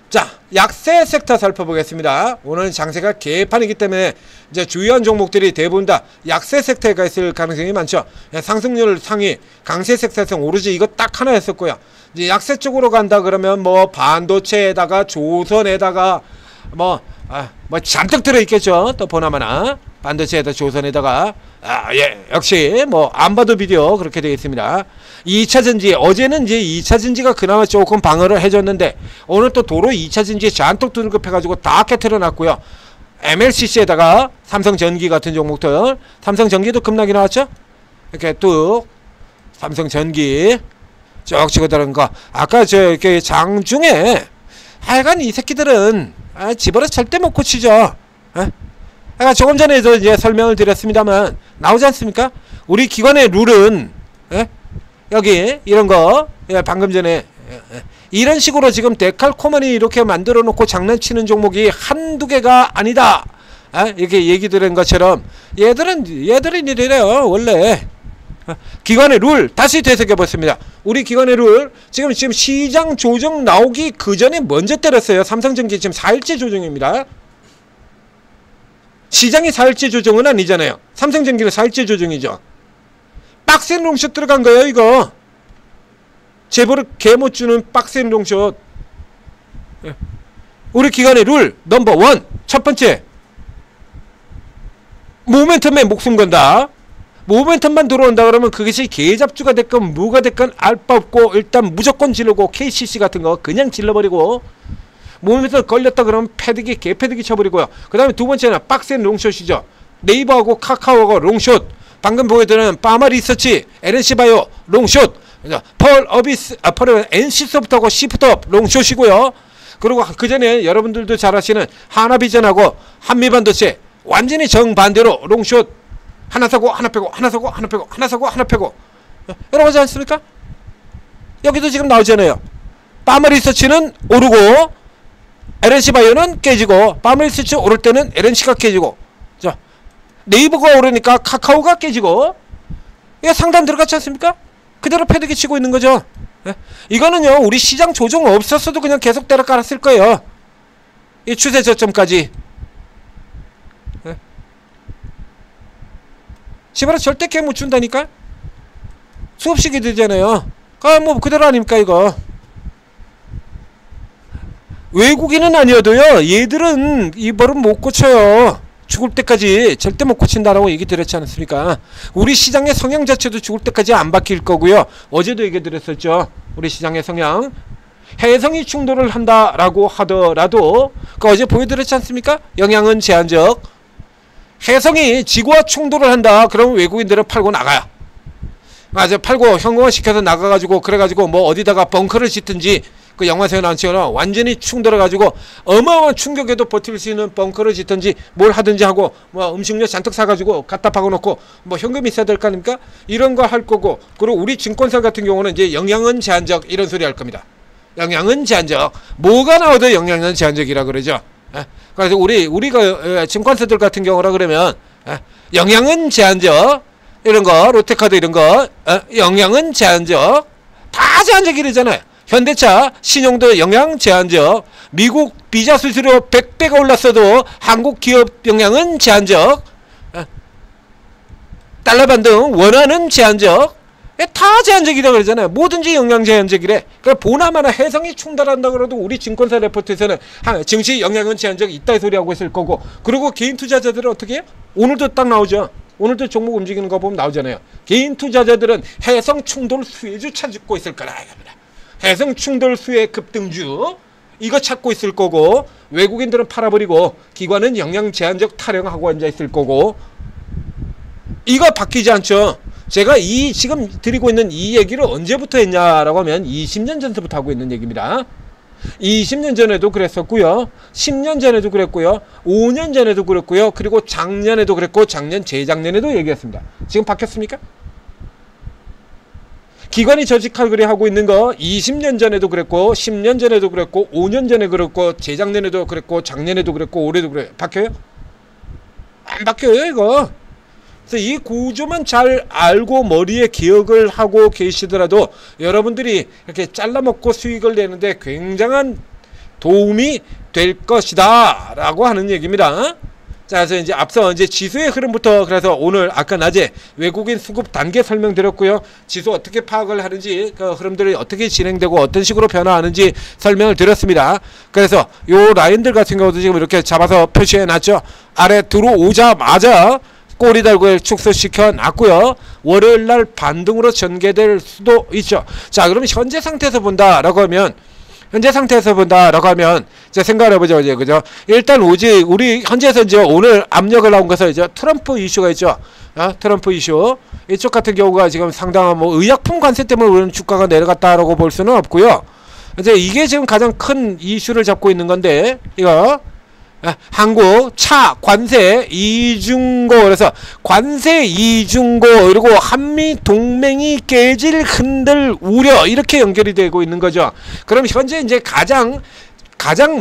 자, 약세 섹터 살펴보겠습니다. 오늘 장세가 개판이기 때문에 이제 주요한 종목들이 대부분 다 약세 섹터에 가 있을 가능성이 많죠. 상승률 상위, 강세 섹터에서 오로지 이거 딱 하나 했었고요. 이제 약세 쪽으로 간다 그러면 뭐 반도체에다가 조선에다가 뭐 잔뜩 들어있겠죠. 또 보나마나 반도체에다 조선에다가 역시 뭐 안 봐도 비디오 그렇게 되어 있습니다. 2차전지 어제는 이제 2차전지가 그나마 조금 방어를 해줬는데 오늘 또 도로 2차전지에 잔뜩 등급해가지고 다 깨트려 놨고요. MLCC에다가 삼성전기 같은 종목들, 삼성전기도 급락이 나왔죠. 이렇게 뚝 삼성전기 쭉 치고 들어간 거. 아까 저 이렇게 장중에 하여간 이 새끼들은 집어서 절대 못 고치죠. 제가 조금 전에도 이제 설명을 드렸습니다만 나오지 않습니까? 우리 기관의 룰은 여기 이런 거 방금 전에 이런 식으로 지금 데칼코마니 이렇게 만들어 놓고 장난치는 종목이 한두 개가 아니다. 이렇게 얘기 드린 것처럼 얘들은 이래요. 원래 기관의 룰 다시 되새겨 보습니다. 우리 기관의 룰 지금 시장 조정 나오기 그 전에 먼저 때렸어요. 삼성전기 지금 4일째 조정입니다. 시장이 4일째 조정은 아니잖아요. 삼성전기는 4일째 조정이죠. 빡센 롱숏 들어간 거예요. 이거 제보를 개 못주는 빡센 롱숏. 우리 기관의 룰 넘버 원 첫 번째, 모멘텀에 목숨 건다. 모멘텀만 들어온다 그러면 그것이 개잡주가 됐건 뭐가 됐건 알 바 없고 일단 무조건 질르고 KCC 같은 거 그냥 질러버리고, 모멘텀 걸렸다 그러면 패드기 개패드기 쳐버리고요. 그 다음에 두 번째는 빡센 롱숏이죠. 네이버하고 카카오하고 롱숏, 방금 보여드리는 파마 리서치, LNC바이오 롱숏, 펄 NC소프트하고 시프트업 롱숏이고요. 그리고 그 전에 여러분들도 잘 아시는 하나비전하고 한미반도체 완전히 정반대로 롱숏, 하나 사고 하나 빼고 하나 사고 하나 빼고 하나 사고 하나 빼고 여러 가지 않습니까? 여기도 지금 나오잖아요. 파마 리서치는 오르고 LNC바이오는 깨지고, 파마 리서치 오를 때는 LNC가 깨지고, 자 네이버가 오르니까 카카오가 깨지고, 이게 상단 들어갔지 않습니까? 그대로 패드기 치고 있는 거죠. 이거는요 우리 시장 조정 없었어도 그냥 계속 때려 깔았을 거예요. 이 추세 저점까지. 시바라 절대 개 못 준다니까. 수업식이 되잖아요. 뭐 그대로 아닙니까 이거. 외국인은 아니어도요 얘들은 이 버릇 못 고쳐요. 죽을 때까지 절대 못 고친다라고 얘기 드렸지 않았습니까? 우리 시장의 성향 자체도 죽을 때까지 안 바뀔 거고요. 어제도 얘기 드렸었죠. 우리 시장의 성향, 해성이 충돌을 한다라고 하더라도 어제 보여드렸지 않습니까? 영향은 제한적. 해성이 지구와 충돌을 한다 그러면 외국인들은 팔고 나가요. 맞아, 팔고 현금화 시켜서 나가가지고 그래가지고 뭐 어디다가 벙커를 짓든지, 그 영화에서 나온처럼 완전히 충돌해가지고 어마어마한 충격에도 버틸 수 있는 벙커를 짓든지 뭘 하든지 하고, 뭐 음식료 잔뜩 사가지고 갖다 박아놓고 뭐 현금이 있어야 될 거 아닙니까? 이런 거 할 거고, 그리고 우리 증권사 같은 경우는 이제 영향은 제한적 이런 소리 할 겁니다. 영향은 제한적. 뭐가 나와도 영향은 제한적이라 그러죠. 그래서 우리가 증권사들 같은 경우라 그러면 영향은 제한적, 이런 거 롯데카드 이런 거 영향은 제한적, 다 제한적이래잖아요. 현대차 신용도 영향 제한적, 미국 비자 수수료 100배가 올랐어도 한국 기업 영향은 제한적, 달러 반등 원화는 제한적, 다 제한적이라고 그러잖아요. 뭐든지 영향 제한적이래. 그러니까 보나마나 해성이 충돌한다 그래도 우리 증권사 레포트에서는 증시 영향은 제한적 있다 이 소리 하고 있을 거고, 그리고 개인 투자자들은 어떻게 해요? 오늘도 딱 나오죠. 오늘도 종목 움직이는 거 보면 나오잖아요. 개인 투자자들은 해성 충돌 수혜주 찾고 있을 거라 이겁니다. 해성 충돌 수혜 급등주 이거 찾고 있을 거고, 외국인들은 팔아버리고 기관은 영향 제한적 타령하고 앉아 있을 거고, 이거 바뀌지 않죠. 제가 지금 드리고 있는 이 얘기를 언제부터 했냐라고 하면 20년 전부터 하고 있는 얘기입니다. 20년 전에도 그랬었고요, 10년 전에도 그랬고요, 5년 전에도 그랬고요, 그리고 작년에도 그랬고, 작년 재작년에도 얘기했습니다. 지금 바뀌었습니까? 기관이 저직하거리 하고 있는 거 20년 전에도 그랬고, 10년 전에도 그랬고, 5년 전에 그랬고, 재작년에도 그랬고, 작년에도 그랬고, 올해도 그래요. 바뀌어요? 안 바뀌어요 이거. 그래서 이 구조만 잘 알고 머리에 기억을 하고 계시더라도 여러분들이 이렇게 잘라먹고 수익을 내는데 굉장한 도움이 될 것이다 라고 하는 얘기입니다. 자, 그래서 이제 앞서 이제 지수의 흐름부터, 그래서 오늘 아까 낮에 외국인 수급 단계 설명드렸고요. 지수 어떻게 파악을 하는지, 그 흐름들이 어떻게 진행되고 어떤 식으로 변화하는지 설명을 드렸습니다. 그래서 요 라인들 같은 경우도 지금 이렇게 잡아서 표시해 놨죠. 아래 들어오자마자 꼬리 달고 축소시켜 놨고요. 월요일날 반등으로 전개될 수도 있죠. 자, 그러면 현재 상태에서 본다라고 하면, 이제 생각을 해보죠. 이제, 그죠? 일단 우리 현재에서 이제 오늘 압력을 나온 것은 이제 트럼프 이슈가 있죠. 트럼프 이슈. 이쪽 같은 경우가 지금 상당한 뭐 의약품 관세 때문에 우리는 주가가 내려갔다라고 볼 수는 없고요. 이제 이게 지금 가장 큰 이슈를 잡고 있는 건데, 이거. 한국 차 관세 이중고, 그래서 관세 이중고 그리고 한미 동맹이 깨질 흔들 우려, 이렇게 연결이 되고 있는 거죠. 그럼 현재 이제 가장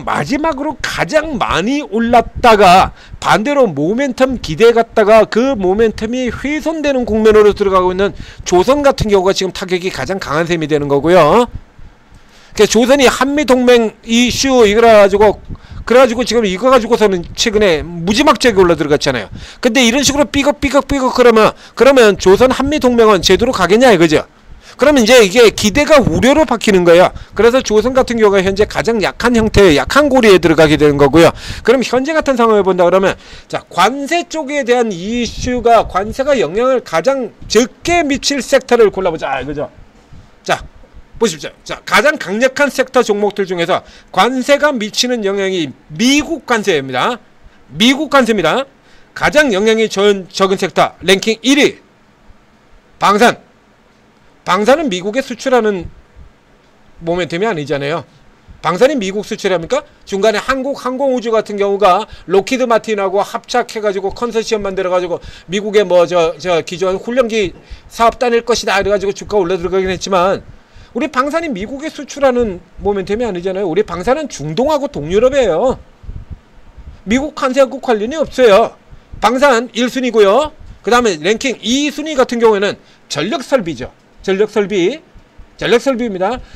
마지막으로 가장 많이 올랐다가 반대로 모멘텀 기대 갔다가 그 모멘텀이 훼손되는 국면으로 들어가고 있는 조선 같은 경우가 지금 타격이 가장 강한 셈이 되는 거고요. 조선이 한미동맹 이슈 그래가지고 지금 이거 가지고서는 최근에 무지막지하게 올라 들어갔잖아요. 근데 이런 식으로 삐걱 그러면 조선 한미동맹은 제대로 가겠냐 이거죠. 그러면 이제 이게 기대가 우려로 바뀌는 거예요. 그래서 조선 같은 경우가 현재 가장 약한 형태의 약한 고리에 들어가게 되는 거고요. 그럼 현재 같은 상황을 본다 그러면, 자, 관세 쪽에 대한 이슈가, 관세가 영향을 가장 적게 미칠 섹터를 골라보자 이거죠. 자, 보십시오. 자, 가장 강력한 섹터 종목들 중에서 관세가 미치는 영향이 미국 관세입니다. 미국 관세입니다. 가장 영향이 적은 섹터 랭킹 1위 방산. 방산은 미국에 수출하는 모멘텀이 아니잖아요. 방산이 미국 수출합니까? 중간에 한국 항공우주 같은 경우가 로키드 마틴하고 합작해가지고 컨소시엄 만들어가지고 미국의 뭐 기존 훈련기 사업 다닐 것이다 이래가지고 주가 올라 들어가긴 했지만, 우리 방산이 미국에 수출하는 모멘텀이 아니잖아요. 우리 방산은 중동하고 동유럽이에요. 미국 관세하고 관련이 없어요. 방산 1순위고요. 그 다음에 랭킹 2순위 같은 경우에는 전력설비죠. 전력설비입니다.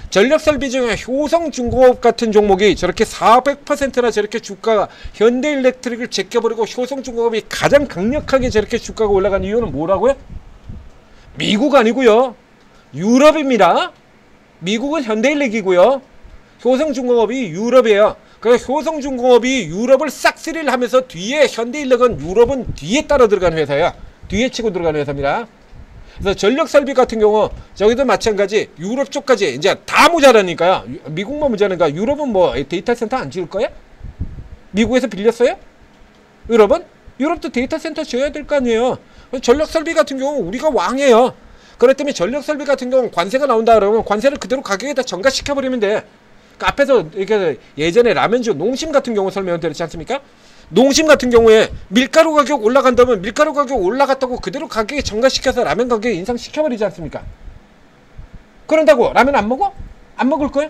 전력설비 중에 효성중공업 같은 종목이 저렇게 400%나 저렇게 주가가, 현대일렉트릭을 제껴버리고 효성중공업이 가장 강력하게 저렇게 주가가 올라간 이유는 뭐라고요? 미국 아니고요. 유럽입니다. 미국은 현대일렉이고요. 효성중공업이 유럽이에요. 그래서 효성중공업이 유럽을 싹쓸이를 하면서 뒤에 현대일렉은 유럽은 뒤에 따라 들어가는 회사야. 뒤에 치고 들어가는 회사입니다. 그래서 전력설비 같은 경우 저기도 마찬가지, 유럽 쪽까지 이제 다 모자라니까요. 미국만 모자라니까 유럽은 뭐 데이터 센터 안 지을 거야? 미국에서 빌렸어요? 유럽도 데이터 센터 지어야 될 거 아니에요. 전력설비 같은 경우 우리가 왕이에요. 그렇기 때문에 전력설비 같은 경우는 관세가 나온다 그러면 관세를 그대로 가격에다 전가시켜버리면 돼. 그 앞에서 이렇게 예전에 라면주 농심 같은 경우 설명을 드렸지 않습니까? 농심 같은 경우에 밀가루 가격 올라간다면 밀가루 가격 올라갔다고 그대로 가격에 전가시켜서 라면 가격 인상시켜버리지 않습니까? 그런다고 라면 안 먹어? 안 먹을 거야?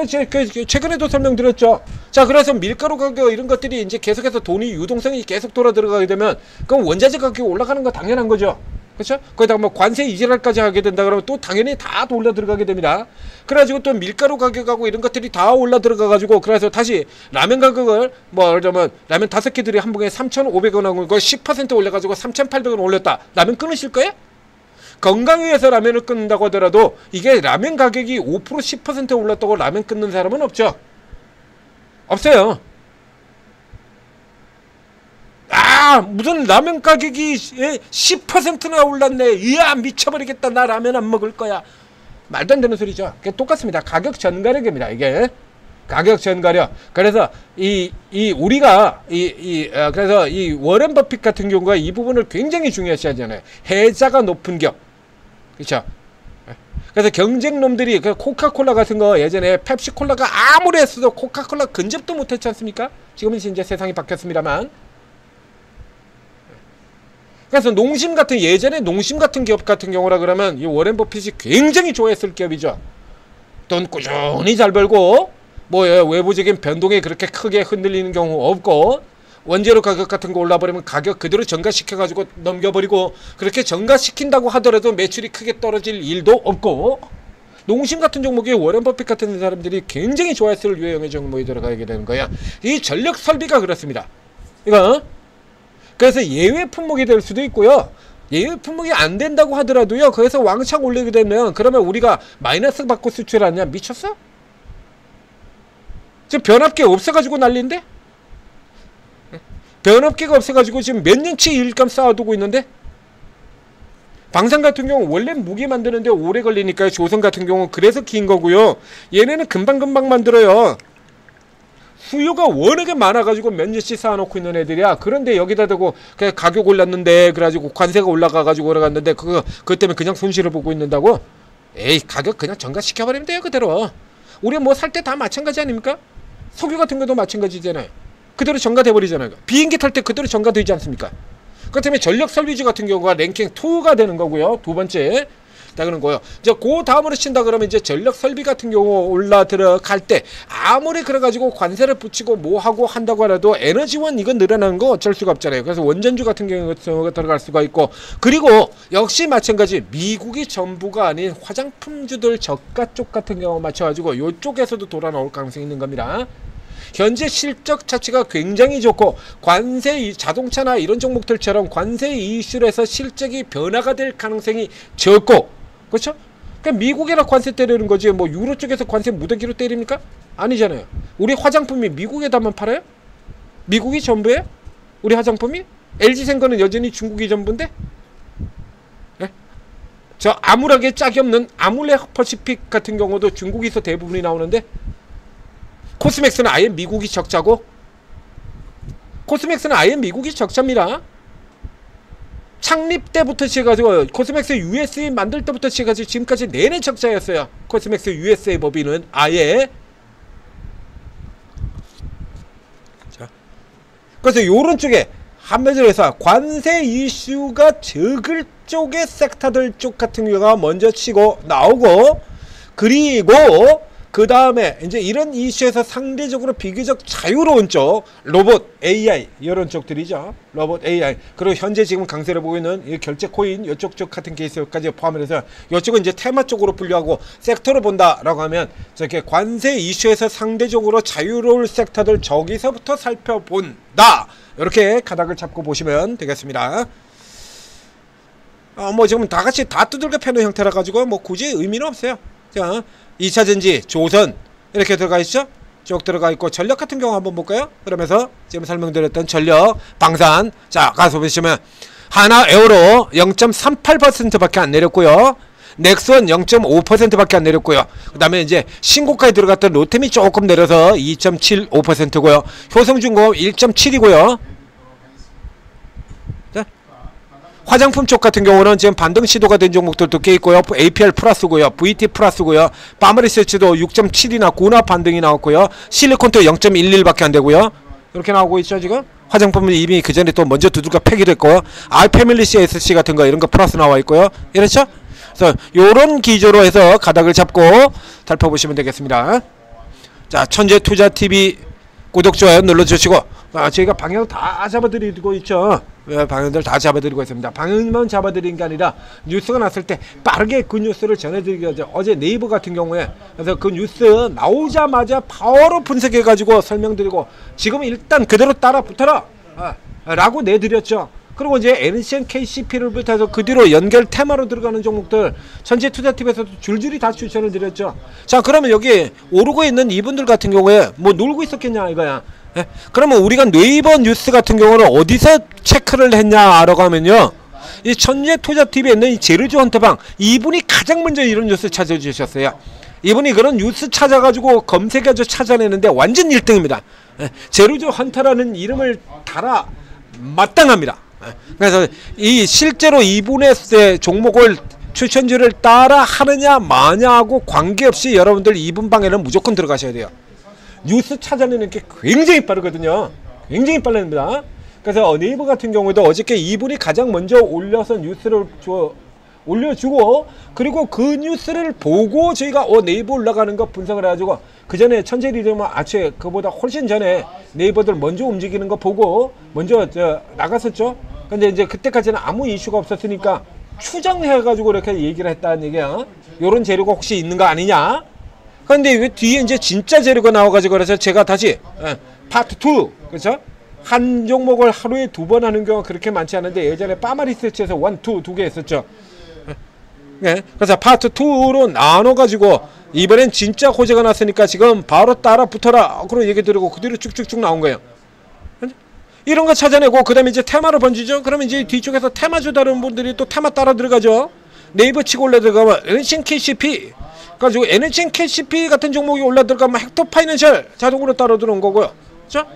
최근에도 설명드렸죠. 자, 그래서 밀가루 가격 이런 것들이 이제 계속해서 돈이 유동성이 계속 돌아 들어가게 되면 그럼 원자재 가격이 올라가는 거 당연한 거죠. 그렇죠? 거기다가 뭐 관세 이질할까지 하게 된다 그러면 또 당연히 다 올라 들어가게 됩니다. 그래가지고 또 밀가루 가격하고 이런 것들이 다 올라 들어가가지고, 그래서 다시 라면 가격을 뭐 그러면 라면 5개들이 한 봉에 3,500원 하고 그걸 10% 올려가지고 3,800원 올렸다. 라면 끊으실 거예요? 건강 위해서 라면을 끊는다고 하더라도 이게 라면 가격이 5% 10% 올랐다고 라면 끊는 사람은 없죠. 없어요. 무슨 라면 가격이 10%나 올랐네. 이야, 미쳐버리겠다. 나 라면 안 먹을 거야. 말도 안 되는 소리죠. 똑같습니다. 가격 전가력입니다. 이게 가격 전가력. 그래서 그래서 이 워렌 버핏 같은 경우가 이 부분을 굉장히 중요시 하잖아요. 해자가 높은 격. 그렇죠? 그래서 경쟁놈들이 그 코카콜라 같은 거 예전에 펩시콜라가 아무리 했어도 코카콜라 근접도 못했지 않습니까? 지금은 이제 세상이 바뀌었습니다만. 그래서 농심 같은, 예전에 농심 같은 기업 같은 경우라 그러면 이 워렌 버핏이 굉장히 좋아했을 기업이죠. 돈 꾸준히 잘 벌고 뭐 외부적인 변동에 그렇게 크게 흔들리는 경우 없고, 원재료 가격 같은 거 올라버리면 가격 그대로 전가시켜가지고 넘겨버리고, 그렇게 전가시킨다고 하더라도 매출이 크게 떨어질 일도 없고, 농심 같은 종목에 워렌 버핏 같은 사람들이 굉장히 좋아했을 유형의 종목이 들어가게 되는 거야. 이 전력 설비가 그렇습니다. 이거 그래서 예외 품목이 될 수도 있고요. 예외 품목이 안 된다고 하더라도요. 거기서 왕창 올리게 되면 그러면 우리가 마이너스 받고 수출하냐? 미쳤어? 지금 변압기 없어가지고 난리인데? 변압기가 없어가지고 지금 몇 년치 일감 쌓아두고 있는데? 방산 같은 경우 원래 무기 만드는데 오래 걸리니까요. 조선 같은 경우 그래서 긴 거고요. 얘네는 금방금방 만들어요. 수요가 워낙에 많아가지고 몇 년씩 쌓아놓고 있는 애들이야. 그런데 여기다 대고 그냥 가격 올랐는데 그래가지고 관세가 올라가가지고 올라갔는데 그거 때문에 그냥 손실을 보고 있는다고? 에이, 가격 그냥 전가시켜버리면 돼요. 그대로. 우리 뭐 살 때 다 마찬가지 아닙니까? 석유 같은 것도 마찬가지잖아요. 그대로 전가돼버리잖아요. 비행기 탈 때 그대로 전가되지 않습니까? 그 때문에 전력 설비주 같은 경우가 랭킹 2가 되는 거고요. 두 번째. 자, 그런 거요. 이제 그 다음으로 친다 그러면 이제 전력 설비 같은 경우 올라 들어갈 때 아무리 그래가지고 관세를 붙이고 뭐 하고 한다고 하더라도 에너지원 이거 늘어나는 거 어쩔 수가 없잖아요. 그래서 원전주 같은 경우가 들어갈 수가 있고, 그리고 역시 마찬가지 미국이 전부가 아닌 화장품주들 저가 쪽 같은 경우 맞춰가지고 이쪽에서도 돌아 나올 가능성이 있는 겁니다. 현재 실적 자체가 굉장히 좋고 관세 자동차나 이런 종목들처럼 관세 이슈로 해서 실적이 변화가 될 가능성이 적고, 그렇죠? 그냥 미국이라 관세 때리는 거지 뭐 유로 쪽에서 관세 무더기로 때립니까? 아니잖아요. 우리 화장품이 미국에다만 팔아요? 미국이 전부예요? 우리 화장품이? LG생과는 여전히 중국이 전부인데? 네? 저 암울하게 짝이 없는 아몰레 퍼시픽 같은 경우도 중국에서 대부분이 나오는데, 코스맥스는 아예 미국이 적자고? 코스맥스는 아예 미국이 적자입니다. 창립 때부터 시작해가지고 코스맥스 USA 만들 때부터 시작해가지고 지금까지 내내 적자였어요. 코스맥스 USA 법인은 아예. 자, 그래서 요런 쪽에 한마디로 해서 관세 이슈가 적을 쪽의 섹터들 쪽 같은 경우가 먼저 치고 나오고, 그리고 그 다음에 이제 이런 이슈에서 상대적으로 비교적 자유로운 쪽 로봇 AI 이런 쪽들이죠. 로봇 AI, 그리고 현재 지금 강세를 보고 있는 이 결제 코인 이쪽 쪽 같은 케이스까지 포함해서 이쪽은 이제 테마 쪽으로 분류하고 섹터로 본다라고 하면 저렇게 관세 이슈에서 상대적으로 자유로울 섹터들 저기서부터 살펴본다, 이렇게 가닥을 잡고 보시면 되겠습니다. 뭐 지금 다 같이 다 두들겨 패는 형태라 가지고 뭐 굳이 의미는 없어요. 자, 2차전지, 조선 이렇게 들어가 있죠? 쭉 들어가 있고, 전력 같은 경우 한번 볼까요? 그러면서 지금 설명드렸던 전력, 방산, 자 가서 보시면 하나 에어로 0.38% 밖에 안 내렸고요. 넥슨 0.5% 밖에 안 내렸고요. 그 다음에 이제 신고가에 들어갔던 로템이 조금 내려서 2.75%고요. 효성중공업 1.7이고요. 화장품 쪽 같은 경우는 지금 반등 시도가 된 종목들도 꽤 있고요. APR 플러스고요. VT 플러스고요. 파머리서치도 6.7이나 9나 반등이 나왔고요. 실리콘도 0.11밖에 안 되고요. 이렇게 나오고 있죠 지금. 화장품은 이미 그 전에 또 먼저 두들겨 패기도 했고요. 아이패밀리 CSC 같은 거 이런 거 플러스 나와 있고요. 이렇죠? 그래서 요런 기조로 해서 가닥을 잡고 살펴보시면 되겠습니다. 자, 천재투자TV 구독, 좋아요 눌러주시고, 저희가 방향 다 잡아드리고 있죠. 방향들 다 잡아드리고 있습니다. 방향만 잡아드리는 게 아니라 뉴스가 났을 때 빠르게 그 뉴스를 전해드리기 위해서 어제 네이버 같은 경우에 그래서 그 뉴스 나오자마자 바로 분석해가지고 설명드리고, 지금 일단 그대로 따라 붙어라 라고 내드렸죠. 그리고 이제 NCN KCP를 비롯해서 그 뒤로 연결 테마로 들어가는 종목들 천재투자TV에서도 줄줄이 다 추천을 드렸죠. 자, 그러면 여기 오르고 있는 이분들 같은 경우에 뭐 놀고 있었겠냐 이거야. 예? 그러면 우리가 네이버 뉴스 같은 경우는 어디서 체크를 했냐라고 하면요, 이 천재투자TV에 있는 이 제르주 헌터방, 이분이 가장 먼저 이런 뉴스 찾아주셨어요. 이분이 그런 뉴스 찾아가지고 검색해서 찾아내는데 완전 1등입니다. 예? 제르주 헌터라는 이름을 달아 마땅합니다. 그래서 이 실제로 이분의 종목을 추천주를 따라 하느냐 마냐하고 관계없이 여러분들 이분 방에는 무조건 들어가셔야 돼요. 뉴스 찾아내는 게 굉장히 빠르거든요. 굉장히 빠릅니다. 그래서 네이버 같은 경우에도 어저께 이분이 가장 먼저 올려서 뉴스를 올려주고, 그리고 그 뉴스를 보고 저희가 네이버 올라가는 거 분석을 해가지고 그 전에 천재 리더만 아체 그보다 훨씬 전에 네이버들 먼저 움직이는 거 보고 먼저 나갔었죠. 근데 이제 그때까지는 아무 이슈가 없었으니까 추정해가지고 이렇게 얘기를 했다는 얘기야. 요런 재료가 혹시 있는 거 아니냐? 그런데 왜 뒤에 이제 진짜 재료가 나와가지고 그래서 제가 다시 파트 2 그렇죠? 한 종목을 하루에 2번 하는 경우가 그렇게 많지 않은데 예전에 빠마리서치에서 1, 2 두 개 했었죠. 네, 그래서 파트 2로 나눠가지고 이번엔 진짜 호재가 났으니까 지금 바로 따라 붙어라 그런 얘기 드리고 그대로 쭉쭉쭉 나온 거예요. 이런 거 찾아내고 그 다음에 이제 테마로 번지죠. 그러면 이제 뒤쪽에서 테마주 다루는 분들이 또 테마 따라 들어가죠. 네이버 치고 올라 들어가면 NHN KCP 가지고 NHN KCP 같은 종목이 올라 들어가면 헥터 파이낸셜 자동으로 따라 들어온 거고요. 그렇죠?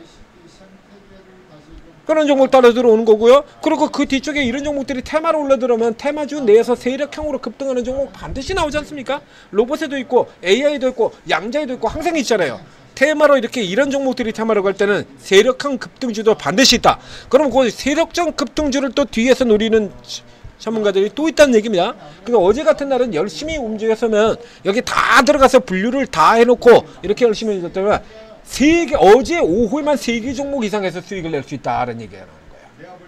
그런 종목 따라 들어오는 거고요. 그리고 그 뒤쪽에 이런 종목들이 테마로 올라 들어오면 테마주 내에서 세력형으로 급등하는 종목 반드시 나오지 않습니까? 로봇에도 있고 AI도 있고 양자에도 있고 항상 있잖아요. 테마로 이렇게 이런 종목들이 테마로 갈 때는 세력형 급등주도 반드시 있다. 그럼 그 세력적 급등주를 또 뒤에서 노리는 전문가들이 또 있다는 얘기입니다. 그러니까 어제 같은 날은 열심히 움직였으면 여기 다 들어가서 분류를 다 해놓고 이렇게 열심히 해줬다면 어제 오후에만 3개 종목 이상에서 수익을 낼 수 있다는 얘기가 나오는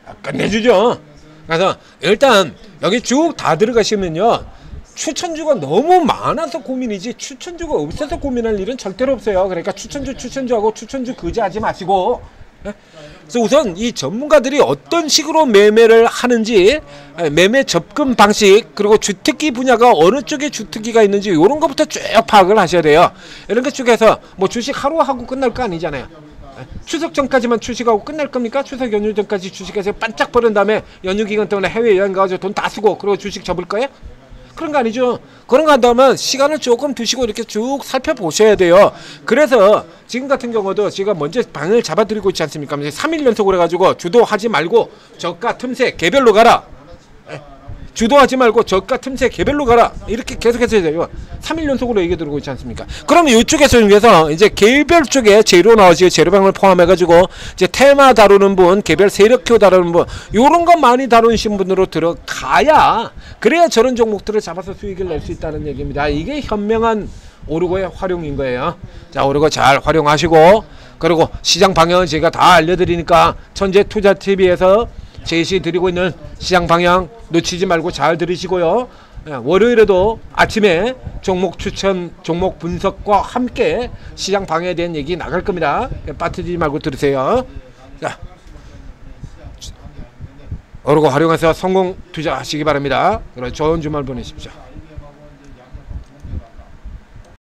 거예요. 끝내주죠. 그래서 일단 여기 쭉 다 들어가시면요. 추천주가 너무 많아서 고민이지 추천주가 없어서 고민할 일은 절대로 없어요. 그러니까 추천주하고 추천주 거지하지 마시고 그래서 우선 이 전문가들이 어떤 식으로 매매를 하는지 매매 접근 방식 그리고 주특기 분야가 어느 쪽에 주특기가 있는지 이런 것부터 쭉 파악을 하셔야 돼요. 이런 것 쪽에서 뭐 주식 하루 하고 끝날 거 아니잖아요. 추석 전까지만 주식하고 끝날 겁니까? 추석 연휴 전까지 주식해서 반짝 버린 다음에 연휴 기간 때문에 해외여행 가가지고 돈 다 쓰고 그리고 주식 접을 거예요? 그런 거 아니죠. 그런 거 한다면 시간을 조금 두시고 이렇게 쭉 살펴보셔야 돼요. 그래서 지금 같은 경우도 제가 먼저 방을 잡아드리고 있지 않습니까? 3일 연속으로 해가지고 주도하지 말고 저가 틈새 개별로 가라. 주도하지 말고 저가 틈새 개별로 가라. 이렇게 계속해서 해야 돼요. 3일 연속으로 얘기 들어오고 있지 않습니까? 그러면 이쪽에서 위해서 이제 개별 쪽에 재료 나오지 재료방을 포함해가지고 이제 테마 다루는 분, 개별 세력표 다루는 분, 요런 거 많이 다루신 분으로 들어가야 그래야 저런 종목들을 잡아서 수익을 낼 수 있다는 얘기입니다. 이게 현명한 오르고의 활용인 거예요. 자, 오르고 잘 활용하시고 그리고 시장 방향은 제가 다 알려드리니까 천재투자TV에서 제시 드리고 있는 시장 방향 놓치지 말고 잘 들으시고요. 월요일에도 아침에 종목 추천, 종목 분석과 함께 시장 방향에 대한 얘기 나갈 겁니다. 빠뜨리지 말고 들으세요. 자, 오르고 활용해서 성공 투자하시기 바랍니다. 그럼 좋은 주말 보내십시오.